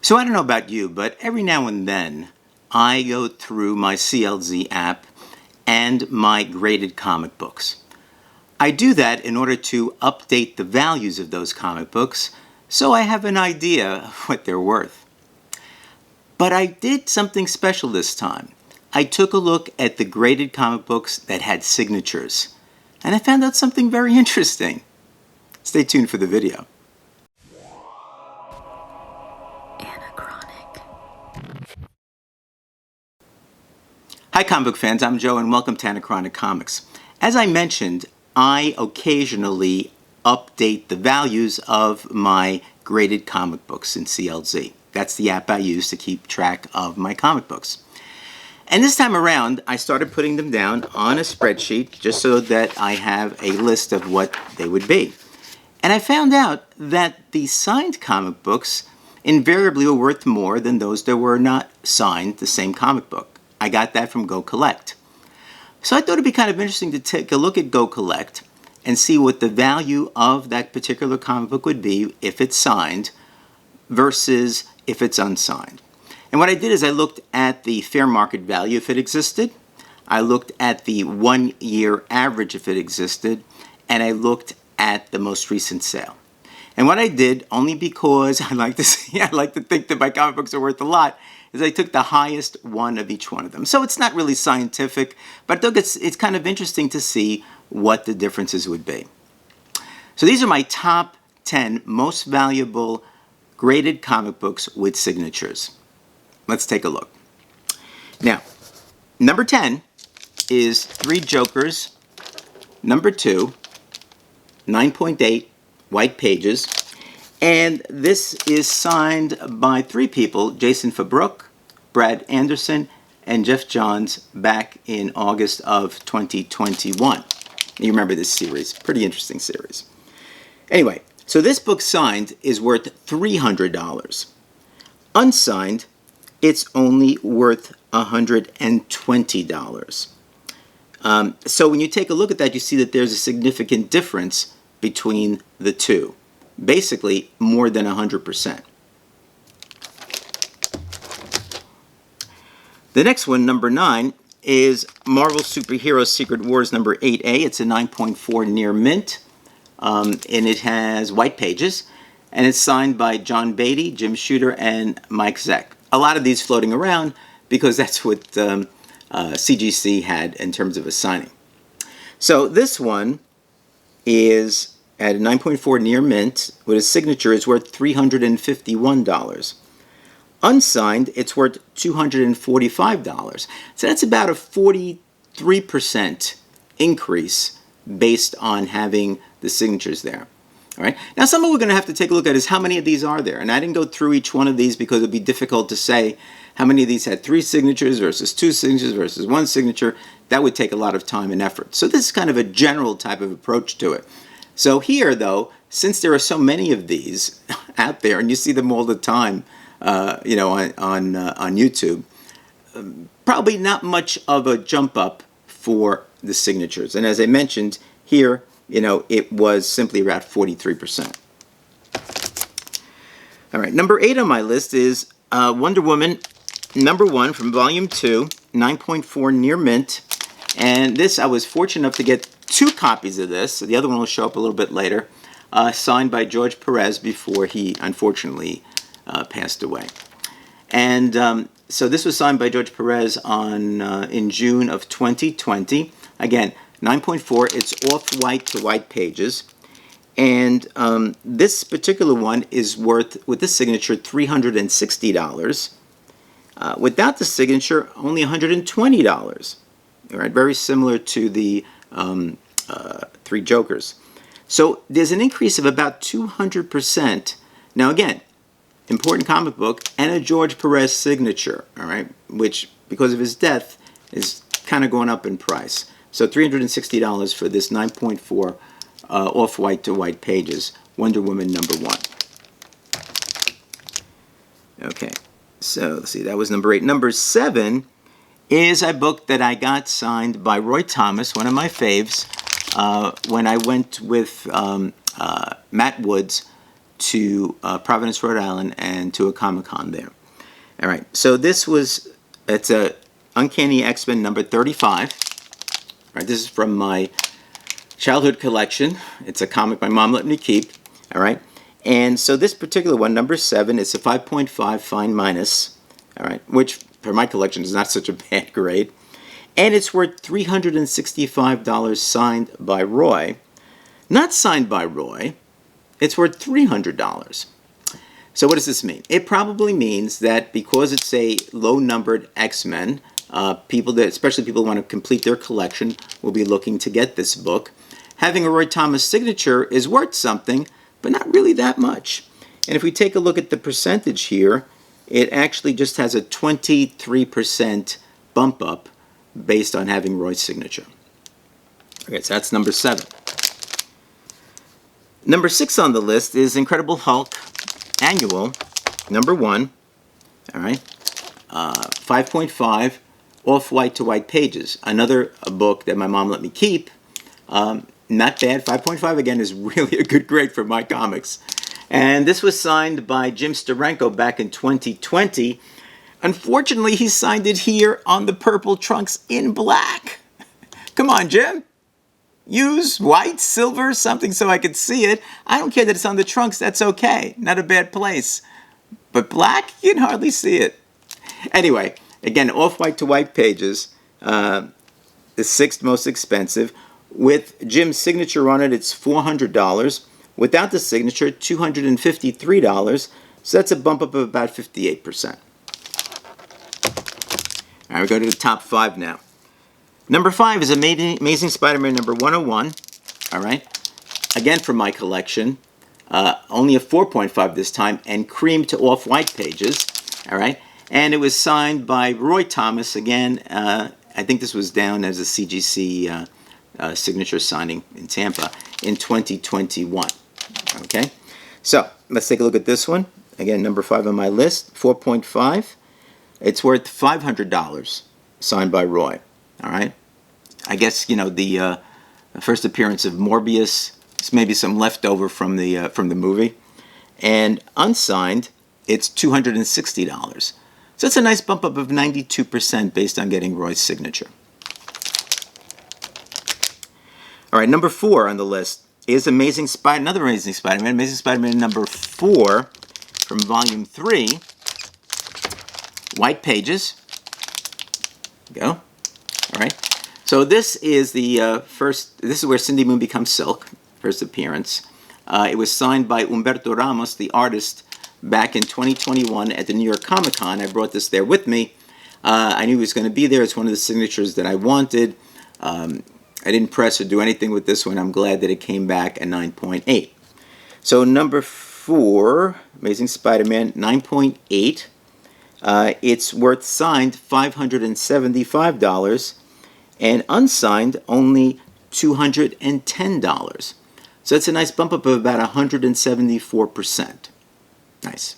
So I don't know about you, but every now and then I go through my CLZ app and my graded comic books. I do that in order to update the values of those comic books so I have an idea of what they're worth. But I did something special this time. I took a look at the graded comic books that had signatures, and I found out something very interesting. Stay tuned for the video. Anachronic. Hi comic book fans, I'm Joe and welcome to Anachronic Comics. As I mentioned, I occasionally update the values of my graded comic books in CLZ. That's the app I use to keep track of my comic books. And this time around, I started putting them down on a spreadsheet just so that I have a list of what they would be. And I found out that the signed comic books invariably were worth more than those that were not signed the same comic book. I got that from Go Collect. So I thought it'd be kind of interesting to take a look at Go Collect and see what the value of that particular comic book would be if it's signed versus if it's unsigned. And what I did is I looked at the fair market value if it existed, I looked at the 1 year average if it existed, and I looked at the most recent sale. And what I did, only because I like to think that my comic books are worth a lot, is I took the highest one of each one of them. So it's not really scientific, but I think it's kind of interesting to see what the differences would be. So these are my top 10 most valuable graded comic books with signatures. Let's take a look. Now, number 10 is Three Jokers, number 2, 9.8 white pages, and this is signed by 3 people, Jason Fabrook, Brad Anderson, and Jeff Johns, back in August of 2021. You remember this series, pretty interesting series. Anyway, so this book signed is worth $300. Unsigned, it's only worth $120. So when you take a look at that, you see that there's a significant difference between the two. Basically, more than 100%. The next one, number 9, is Marvel Superhero Secret Wars number 8A. It's a 9.4 near mint, and it has white pages, and it's signed by John Beatty, Jim Shooter, and Mike Zeck. A lot of these floating around because that's what CGC had in terms of a signing. So this one is at a 9.4 near mint with a signature is worth $351. Unsigned, it's worth $245. So that's about a 43% increase based on having the signatures there. All right. Now, something we're going to have to take a look at is how many of these are there. And I didn't go through each one of these because it would be difficult to say how many of these had 3 signatures versus 2 signatures versus 1 signature. That would take a lot of time and effort. So this is kind of a general type of approach to it. So here, though, since there are so many of these out there, and you see them all the time, on YouTube, probably not much of a jump up for the signatures. And as I mentioned here, it was simply about 43%. All right, number 8 on my list is Wonder Woman number 1 from Volume 2, 9.4 near mint. And this, I was fortunate enough to get 2 copies of this. So the other one will show up a little bit later. Signed by George Perez before he unfortunately passed away. And so this was signed by George Perez in June of 2020. Again, 9.4, it's off-white to white pages. And this particular one is worth, with this signature, $360. Without the signature, only $120. All right, very similar to the Three Jokers. So there's an increase of about 200%. Now again, important comic book and a George Perez signature, all right, which because of his death is kind of going up in price. So $360 for this 9.4 off-white to white pages, Wonder Woman number 1. Okay, so let's see, that was number 8. Number 7 is a book that I got signed by Roy Thomas, one of my faves, when I went with Matt Woods to Providence, Rhode Island, and to a Comic-Con there. All right, so it's a Uncanny X-Men number 35. All right, this is from my childhood collection. It's a comic my mom let me keep. All right, and so this particular one, number 7, it's a 5.5 fine minus. All right, which for my collection is not such a bad grade. And it's worth $365 signed by Roy. Not signed by Roy. It's worth $300. So what does this mean? It probably means that because it's a low-numbered X-Men, especially people who want to complete their collection, will be looking to get this book. Having a Roy Thomas signature is worth something, but not really that much. And if we take a look at the percentage here, it actually just has a 23% bump up based on having Roy's signature. Okay, so that's number 7. Number 6 on the list is Incredible Hulk Annual, number 1. All right, 5.5 off-white to white pages. Another book that my mom let me keep. Not bad. 5.5 again is really a good grade for my comics. And this was signed by Jim Steranko back in 2020. Unfortunately, he signed it here on the purple trunks in black. Come on, Jim. Use white, silver, something so I could see it. I don't care that it's on the trunks. That's okay. Not a bad place. But black, you can hardly see it. Anyway, again, off-white to white pages. The 6th most expensive. With Jim's signature on it, it's $400. Without the signature, $253. So that's a bump up of about 58%. All right, we go to the top 5 now. Number 5 is Amazing Spider-Man number 101. All right. Again, from my collection. Only a 4.5 this time, and cream to off-white pages. All right. And it was signed by Roy Thomas. Again, I think this was down as a CGC signature signing in Tampa in 2021. Okay. So let's take a look at this one. Again, number 5 on my list, 4.5. It's worth $500, signed by Roy. All right. I guess the first appearance of Morbius. Maybe some leftover from the movie, and unsigned, it's $260. So it's a nice bump up of 92% based on getting Roy's signature. All right, number 4 on the list is another Amazing Spider-Man, Amazing Spider-Man number 4 from Volume 3. White pages. There you go. All right. So this is the first. This is where Cindy Moon becomes Silk. First appearance. It was signed by Humberto Ramos, the artist, back in 2021 at the New York Comic Con. I brought this there with me. I knew he was going to be there. It's one of the signatures that I wanted. I didn't press or do anything with this one. I'm glad that it came back at 9.8. So number 4, Amazing Spider-Man, 9.8. It's worth signed $575 and unsigned only $210. So that's a nice bump up of about 174%. Nice.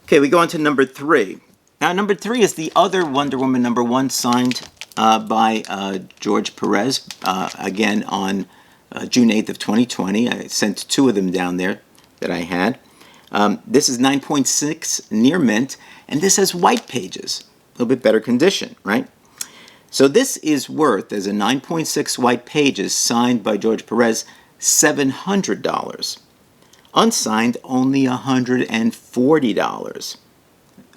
Okay, we go on to number 3. Now, number 3 is the other Wonder Woman number 1 signed by George Perez, again on June 8th of 2020. I sent 2 of them down there that I had. This is 9.6 near mint, and this has white pages. A little bit better condition, right? So this is worth, as a 9.6 white pages signed by George Perez, $700. Unsigned, only $140.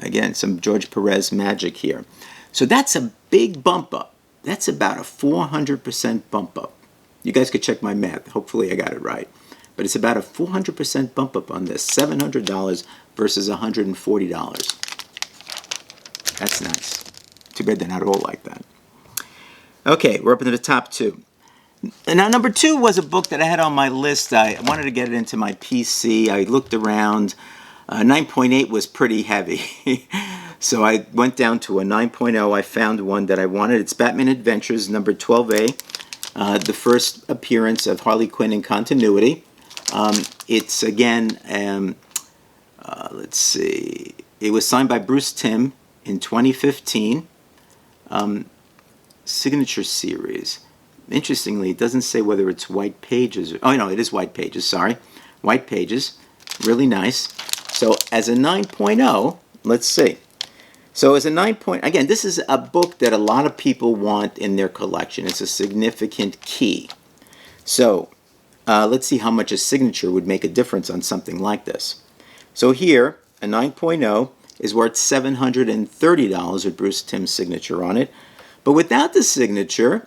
Again, some George Perez magic here. So that's a big bump up. That's about a 400% bump up. You guys could check my math. Hopefully I got it right. But it's about a 400% bump up on this. $700 versus $140. That's nice. Too bad they're not all like that. Okay, we're up into the top 2. Now, number 2 was a book that I had on my list. I wanted to get it into my PC. I looked around. 9.8 was pretty heavy. So I went down to a 9.0. I found one that I wanted. It's Batman Adventures, number 12A. The first appearance of Harley Quinn in continuity. It's, again, let's see. It was signed by Bruce Timm in 2015. Signature series. Interestingly, it doesn't say whether it's white pages. Oh, no, it is white pages, sorry. White pages, really nice. So as a 9.0, let's see. So as a 9. Again, this is a book that a lot of people want in their collection. It's a significant key. So let's see how much a signature would make a difference on something like this. So here, a 9.0 is worth $730 with Bruce Timm's signature on it. But without the signature,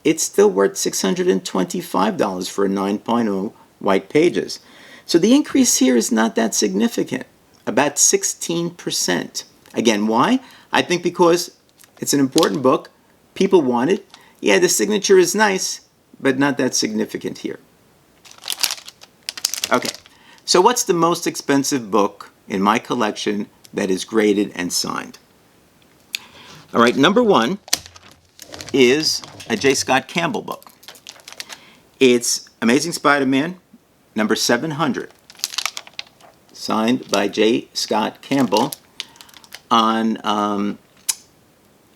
it's still worth $625 for a 9.0 white pages. So the increase here is not that significant, about 16%. Again, why? I think because it's an important book. People want it. Yeah, the signature is nice, but not that significant here. Okay, so what's the most expensive book in my collection that is graded and signed? All right, number one is a J. Scott Campbell book. It's Amazing Spider-Man, number 700, signed by J. Scott Campbell on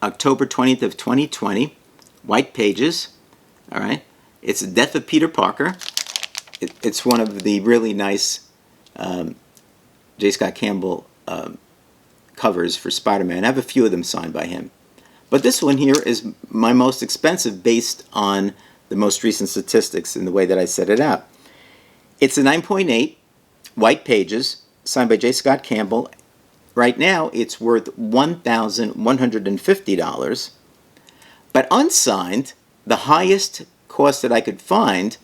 October 20th of 2020, white pages. All right, it's The Death of Peter Parker. It's one of the really nice J. Scott Campbell covers for Spider-Man. I have a few of them signed by him. But this one here is my most expensive based on the most recent statistics in the way that I set it out. It's a 9.8, white pages, signed by J. Scott Campbell. Right now, it's worth $1,150. But unsigned, the highest cost that I could find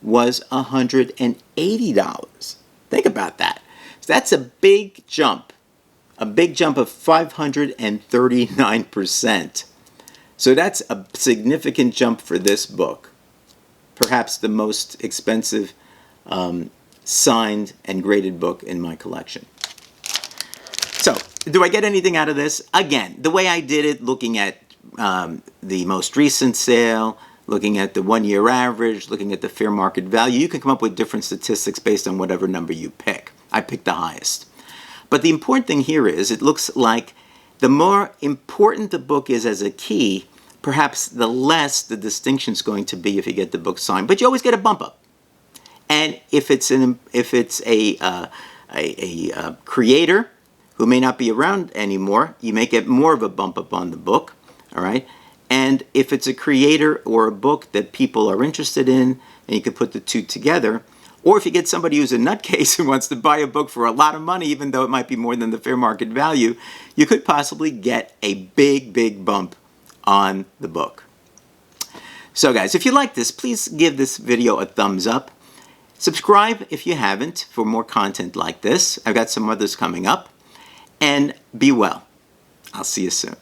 was $180. Think about that. So that's a big jump of 539%. So that's a significant jump for this book. Perhaps the most expensive signed and graded book in my collection. So, do I get anything out of this? Again, the way I did it, looking at the most recent sale, looking at the one-year average, looking at the fair market value, you can come up with different statistics based on whatever number you pick. I picked the highest. But the important thing here is it looks like the more important the book is as a key, perhaps the less the distinction is going to be if you get the book signed. But you always get a bump up. And if it's a creator who may not be around anymore, you may get more of a bump up on the book. All right. And if it's a creator or a book that people are interested in, and you can put the two together, or if you get somebody who's a nutcase who wants to buy a book for a lot of money, even though it might be more than the fair market value, you could possibly get a big, big bump on the book. So guys, if you like this, please give this video a thumbs up. Subscribe if you haven't for more content like this. I've got some others coming up. And be well. I'll see you soon.